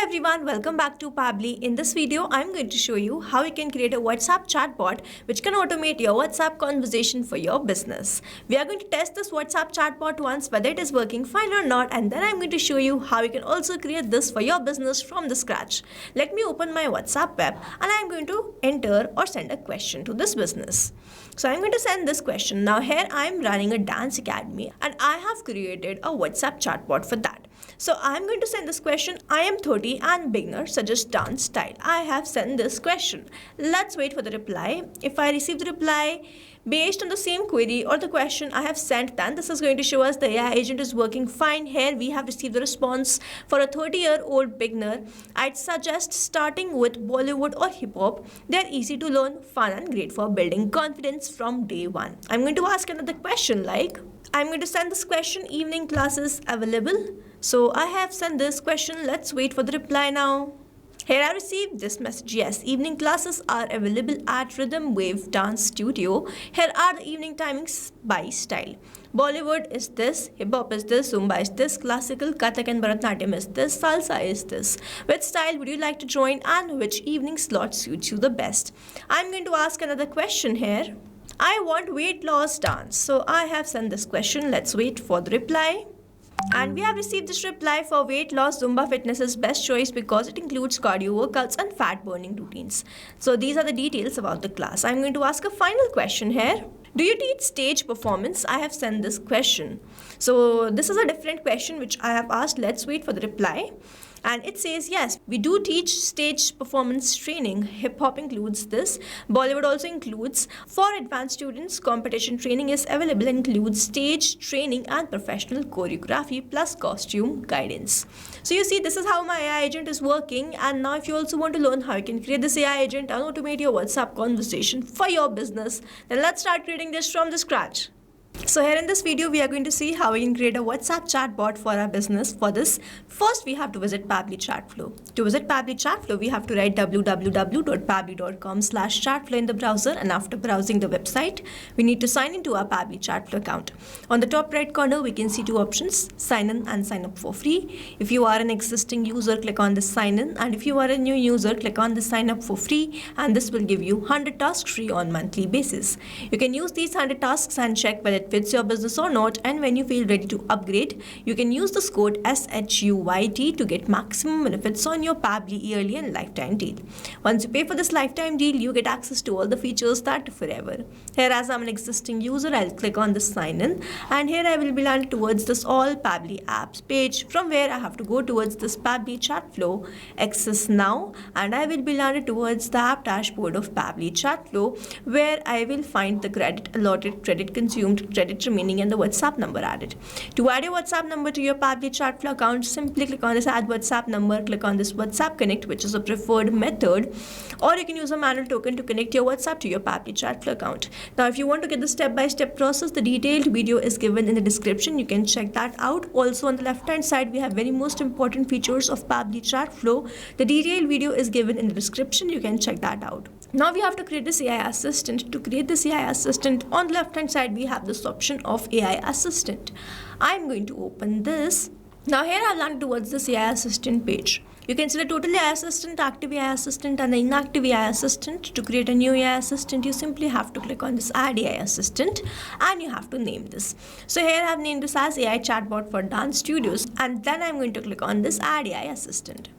everyone, welcome back to Pabbly. In this video, I'm going to show you how you can create a WhatsApp chatbot which can automate your WhatsApp conversation for your business. We are going to test this WhatsApp chatbot once whether it is working fine or not, and then I'm going to show you how you can also create this for your business from the scratch. Let me open my WhatsApp web and I'm going to enter or send a question to this business. So I'm going to send this question. Now here I'm running a dance academy and I have created a WhatsApp chatbot for that. So I'm going to send this question. I am 30 and beginner, suggest dance style. I have sent this question. Let's wait for the reply. If I receive the reply based on the same query or the question I have sent, then this is going to show us the AI agent is working fine. Here we have received the response for a 30-year-old beginner. I'd suggest starting with Bollywood or hip hop. They're easy to learn, fun and great for building confidence from day one. I'm going to ask another question like, I'm going to send this question, evening classes available. So I have sent this question. Let's wait for the reply now. Here I received this message. Yes, evening classes are available at Rhythm Wave Dance Studio. Here are the evening timings by style. Bollywood is this, hip hop is this, Zumba is this, classical, Kathak and Bharatanatyam is this, salsa is this. Which style would you like to join and which evening slot suits you the best? I'm going to ask another question here. I want weight loss dance. So I have sent this question. Let's wait for the reply. And we have received this reply for weight loss. Zumba fitness is best choice because it includes cardio workouts and fat burning routines. So these are the details about the class. I'm going to ask a final question here. Do you teach stage performance? I have sent this question. So this is a different question which I have asked. Let's wait for the reply. And it says, yes, we do teach stage performance training. Hip hop includes this. Bollywood also includes. For advanced students, competition training is available, includes stage training and professional choreography plus costume guidance. So you see, this is how my AI agent is working. And now if you also want to learn how you can create this AI agent and automate your WhatsApp conversation for your business, then let's start creating this from the scratch. So here in this video, we are going to see how we can create a WhatsApp chatbot for our business. For this, first we have to visit Pabbly Chatflow. To visit Pabbly Chatflow, we have to write www.pabbly.com/chatflow in the browser, and after browsing the website, we need to sign into our Pabbly Chatflow account. On the top right corner, we can see two options, sign in and sign up for free. If you are an existing user, click on the sign in, and if you are a new user, click on the sign up for free, and this will give you 100 tasks free on monthly basis. You can use these 100 tasks and check whether it fits your business or not, and when you feel ready to upgrade, you can use this code SHUYT to get maximum benefits on your Pabbly yearly and lifetime deal. Once you pay for this lifetime deal, you get access to all the features that are forever. Here, as I'm an existing user, I'll click on the sign in, and here I will be landed towards this all Pabbly apps page, from where I have to go towards this Pabbly Chatflow, access now, and I will be landed towards the app dashboard of Pabbly Chatflow, where I will find the credit allotted, credit consumed, credit remaining, and the WhatsApp number added. To add your WhatsApp number to your Pabbly Chatflow account, simply click on this add WhatsApp number, click on this WhatsApp connect, which is a preferred method, or you can use a manual token to connect your WhatsApp to your Pabbly Chatflow account. Now if you want to get the step-by-step process, the detailed video is given in the description. You can check that out. Also on the left hand side, we have very most important features of Pabbly Chatflow. The detailed video is given in the description. You can check that out. Now we have to create this AI assistant. To create this AI assistant, on the left hand side we have this option of AI assistant. I'm going to open this. Now here I've landed towards this AI assistant page. You can see the total AI assistant, active AI assistant, and the inactive AI assistant. To create a new AI assistant, you simply have to click on this add AI assistant and you have to name this. So here I've named this as AI chatbot for dance studios, and then I'm going to click on this add AI assistant.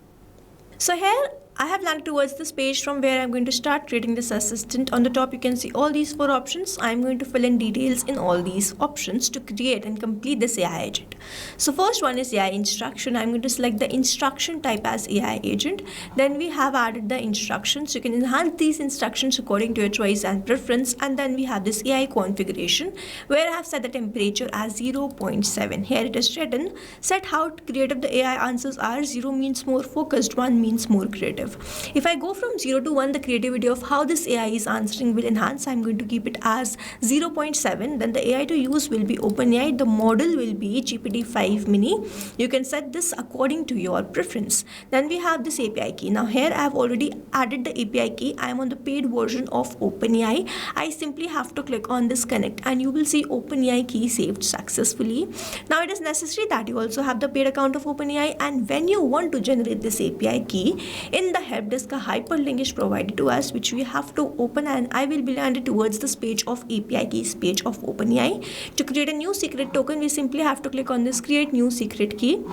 So here I have landed towards this page from where I'm going to start creating this assistant. On the top you can see all these four options. I'm going to fill in details in all these options to create and complete this AI agent. So first one is AI instruction. I'm going to select the instruction type as AI agent. Then we have added the instructions. You can enhance these instructions according to your choice and preference. And then we have this AI configuration, where I have set the temperature as 0.7. Here it is written, set how creative the AI answers are. 0 means more focused, 1 means more creative. creative. If I go from 0 to 1, the creativity of how this AI is answering will enhance. I'm going to keep it as 0.7. Then the AI to use will be OpenAI. The model will be GPT-5 mini. You can set this according to your preference. Then we have this API key. Now here I have already added the API key. I am on the paid version of OpenAI. I simply have to click on this connect and you will see OpenAI key saved successfully. Now it is necessary that you also have the paid account of OpenAI, and when you want to generate this API key, in the help desk a hyperlink is provided to us which we have to open, and I will be landed towards this page of API keys page of OpenAI. To create a new secret token, we simply have to click on this create new secret key.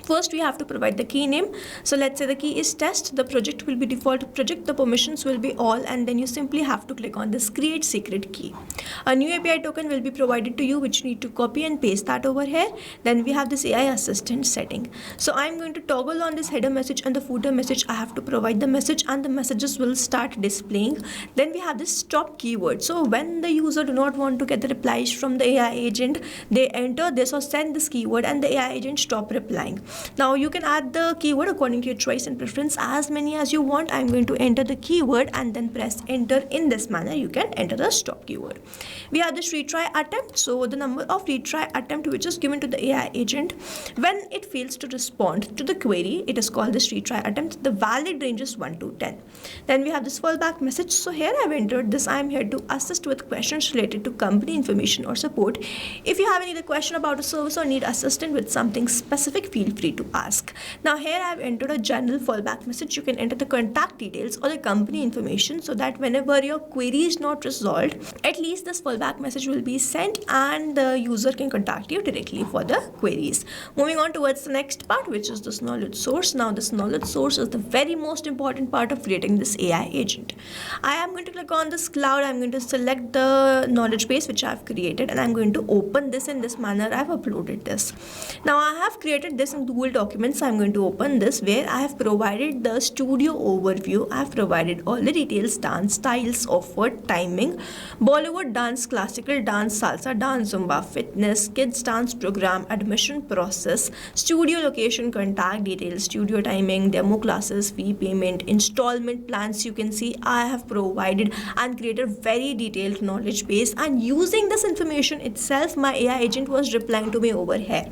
First, we have to provide the key name. So let's say the key is test, the project will be default project, the permissions will be all, and then you simply have to click on this create secret key. A new API token will be provided to you which you need to copy and paste that over here. Then we have this AI assistant setting. So I'm going to toggle on this header message and the footer message. I have to provide the message and the messages will start displaying. Then we have this stop keyword. So when the user do not want to get the replies from the AI agent, they enter this or send this keyword and the AI agent stop replying. Now you can add the keyword according to your choice and preference, as many as you want. I'm going to enter the keyword and then press enter. In this manner you can enter the stop keyword. We have this retry attempt. So the number of retry attempt which is given to the AI agent when it fails to respond to the query, it is called this retry attempt. The valid range is 1 to 10. Then we have this fallback message. So here I've entered this: I'm here to assist with questions related to company information or support. If you have any other question about a service or need assistance with something specific, feel free to ask. Now here I have entered a general fallback message. You can enter the contact details or the company information so that whenever your query is not resolved, at least this fallback message will be sent and the user can contact you directly for the queries. Moving on towards the next part, which is this knowledge source. Now this knowledge source is the very most important part of creating this AI agent. I am going to click on this cloud. I'm going to select the knowledge base which I have created and I'm going to open this in this manner. I have uploaded this. Now I have created this in Google Documents. I'm going to open this where I have provided the studio overview. I have provided all the details: dance styles offered, timing, Bollywood dance, classical dance, salsa dance, Zumba fitness, kids dance program, admission process, studio location, contact details, studio timing, demo classes, fee payment, installment plans. You can see I have provided and created very detailed knowledge base, and using this information itself my AI agent was replying to me over here.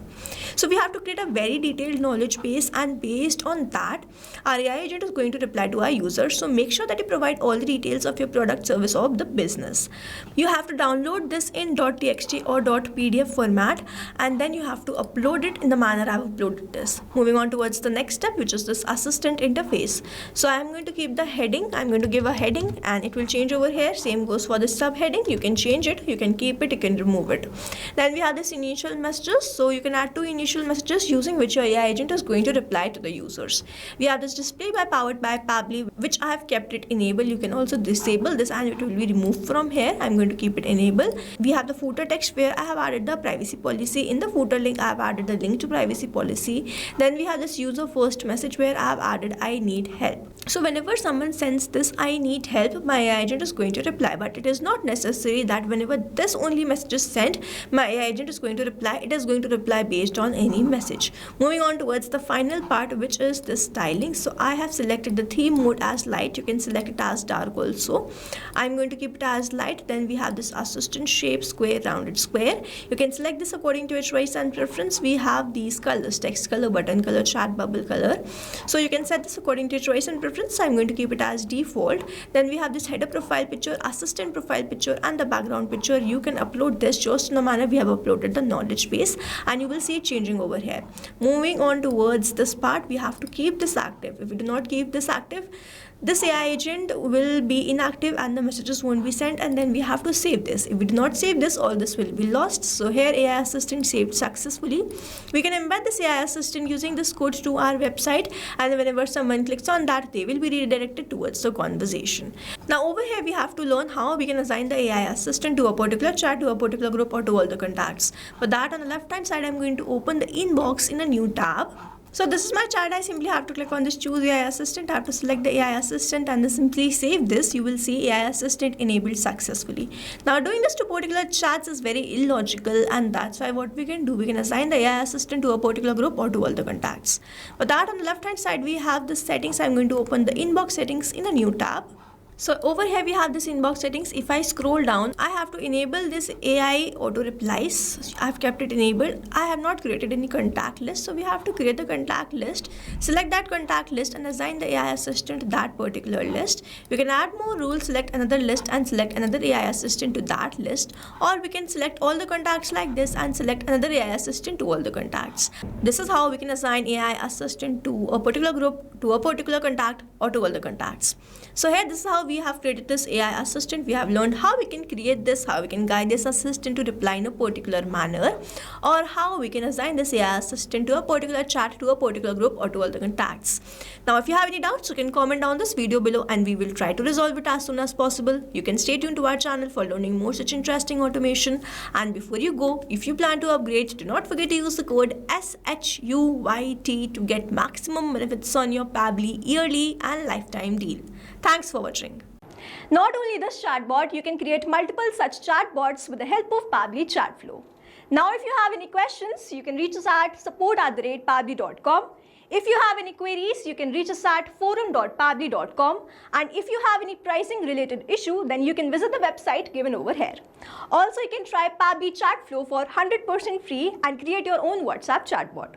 So we have to create a very detailed knowledge base, and based on that our AI agent is going to reply to our users. So make sure that you provide all the details of your product, service or the business. You have to download this in .txt or .pdf format and then you have to upload it in the manner I have uploaded this. Moving on towards the next step, which is this assistant interface. So I am going to keep the heading. I'm going to give a heading and it will change over here. Same goes for the subheading. You can change it, you can keep it, you can remove it. Then we have this initial messages. So you can add 2 initial messages using which your AI agent is going to reply to the users. We have this display by powered by Pabbly, which I have kept it enabled. You can also disable this and it will be removed from here. I'm going to keep it enabled. We have the footer text where I have added the privacy policy. In the footer link I have added the link to privacy policy. Then we have this user first message where I have added I need help. So whenever someone sends this I need help, my AI agent is going to reply, but it is not necessary that whenever this only message is sent my AI agent is going to reply. It is going to reply based on any message. Moving on towards the final part, which is the styling. So I have selected the theme mode as light. You can select it as dark also. I'm going to keep it as light. Then we have this assistant shape, square, rounded square. You can select this according to your choice and preference. We have these colors: text color, button color, chat bubble color. So you can set this according to your choice and preference. I'm going to keep it as default. Then we have this header profile picture, assistant profile picture and the background picture. You can upload this just in the manner we have uploaded the knowledge base, and you will see it changing over here. Moving on towards this part, we have to keep this active. If we do not keep this active, this AI agent will be inactive and the messages won't be sent, and then we have to save this. If we do not save this, all this will be lost. So here AI assistant saved successfully. We can embed this AI assistant using this code to our website, and whenever someone clicks on that, they will be redirected towards the conversation. Now over here we have to learn how we can assign the AI assistant to a particular chat, to a particular group or to all the contacts. For that, on the left hand side I'm going to open the inbox in a new tab. So this is my chat. I simply have to click on this choose AI assistant. I have to select the AI assistant and then simply save this. You will see AI assistant enabled successfully. Now doing this to particular chats is very illogical, and that's why what we can do, we can assign the AI assistant to a particular group or to all the contacts. For that, on the left hand side we have the settings. I'm going to open the inbox settings in a new tab. So over here we have this inbox settings. If I scroll down, I have to enable this AI auto replies. I've kept it enabled. I have not created any contact list, so we have to create the contact list. Select that contact list and assign the AI assistant to that particular list. We can add more rules, select another list and select another AI assistant to that list, or we can select all the contacts like this and select another AI assistant to all the contacts. This is how we can assign AI assistant to a particular group, to a particular contact, or to all the contacts. So here, this is how we have created this AI assistant. We have learned how we can create this, how we can guide this assistant to reply in a particular manner, or how we can assign this AI assistant to a particular chat, to a particular group, or to all the contacts. Now if you have any doubts, you can comment down this video below and we will try to resolve it as soon as possible. You can stay tuned to our channel for learning more such interesting automation. And before you go, if you plan to upgrade, do not forget to use the code SHUYT to get maximum benefits on your Pabbly yearly and lifetime deal. Thanks for watching. Not only this chatbot, you can create multiple such chatbots with the help of Pabbly Chatflow. Now if you have any questions, you can reach us at support@pabbly.com. If you have any queries, you can reach us at forum.pabbly.com. And if you have any pricing related issue, then you can visit the website given over here. Also, you can try Pabbly Chatflow for 100% free and create your own WhatsApp chatbot.